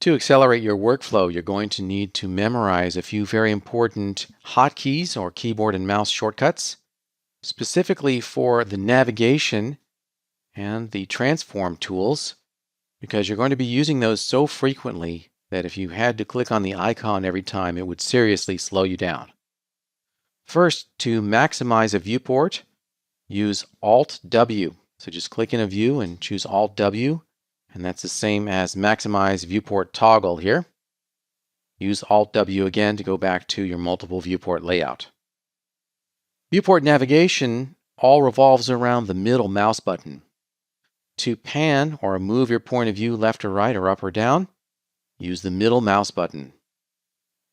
To accelerate your workflow, you're going to need to memorize a few very important hotkeys or keyboard and mouse shortcuts, specifically for the navigation and the transform tools, because you're going to be using those so frequently that if you had to click on the icon every time, it would seriously slow you down. First, to maximize a viewport, use Alt W. So just click in a view and choose Alt W, and that's the same as maximize viewport toggle here. Use Alt W again to go back to your multiple viewport layout. Viewport navigation all revolves around the middle mouse button. To pan or move your point of view left or right or up or down, use the middle mouse button.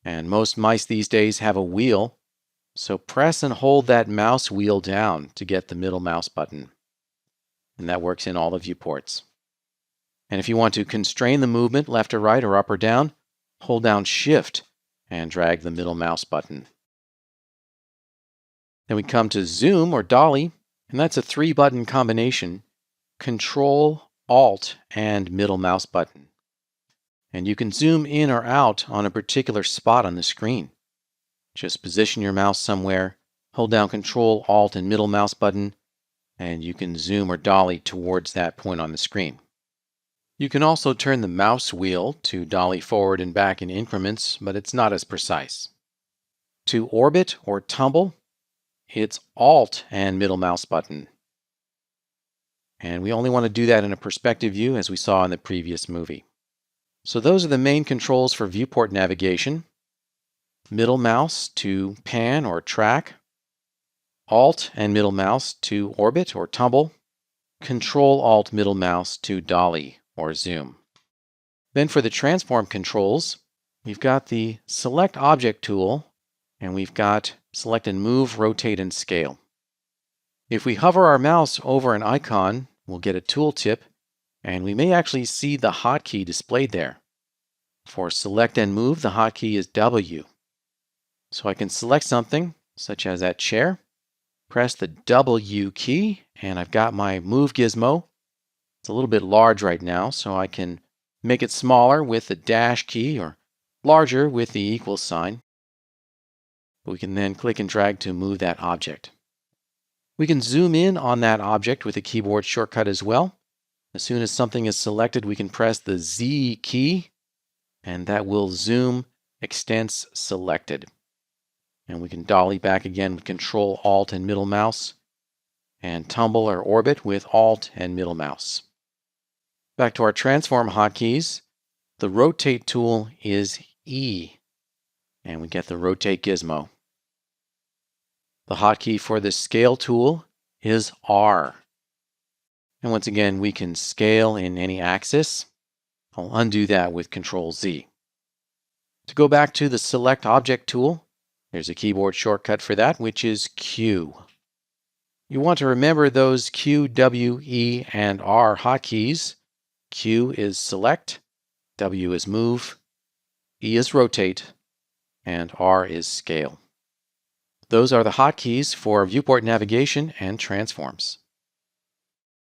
And most mice these days have a wheel, so press and hold that mouse wheel down to get the middle mouse button. And that works in all the viewports. And if you want to constrain the movement left or right or up or down, hold down Shift and drag the middle mouse button. Then we come to Zoom or Dolly, and that's a 3-button combination: Ctrl, Alt, and middle mouse button. And you can zoom in or out on a particular spot on the screen. Just position your mouse somewhere, hold down Ctrl, Alt, and middle mouse button, and you can zoom or dolly towards that point on the screen. You can also turn the mouse wheel to dolly forward and back in increments, but it's not as precise. To orbit or tumble, it's Alt and middle mouse button. And we only want to do that in a perspective view, as we saw in the previous movie. So those are the main controls for viewport navigation. Middle mouse to pan or track, Alt and middle mouse to orbit or tumble, Ctrl Alt middle mouse to dolly or zoom. Then for the transform controls, we've got the Select Object tool, and we've got Select and Move, Rotate, and Scale. If we hover our mouse over an icon, we'll get a tooltip, and we may actually see the hotkey displayed there. For Select and Move, the hotkey is W. So I can select something, such as that chair, press the W key, and I've got my Move gizmo. It's a little bit large right now, so I can make it smaller with the dash key or larger with the equal sign. We can then click and drag to move that object. We can zoom in on that object with a keyboard shortcut as well. As soon as something is selected, we can press the Z key, and that will zoom extents selected. And we can dolly back again with Ctrl, Alt, and middle mouse, and tumble or orbit with Alt and middle mouse. Back to our transform hotkeys, the rotate tool is E, and we get the rotate gizmo. The hotkey for the scale tool is R. And once again, we can scale in any axis. I'll undo that with Ctrl Z. To go back to the Select Object tool, there's a keyboard shortcut for that, which is Q. You want to remember those Q, W, E, and R hotkeys. Q is Select, W is Move, E is Rotate, and R is Scale. Those are the hotkeys for viewport navigation and transforms.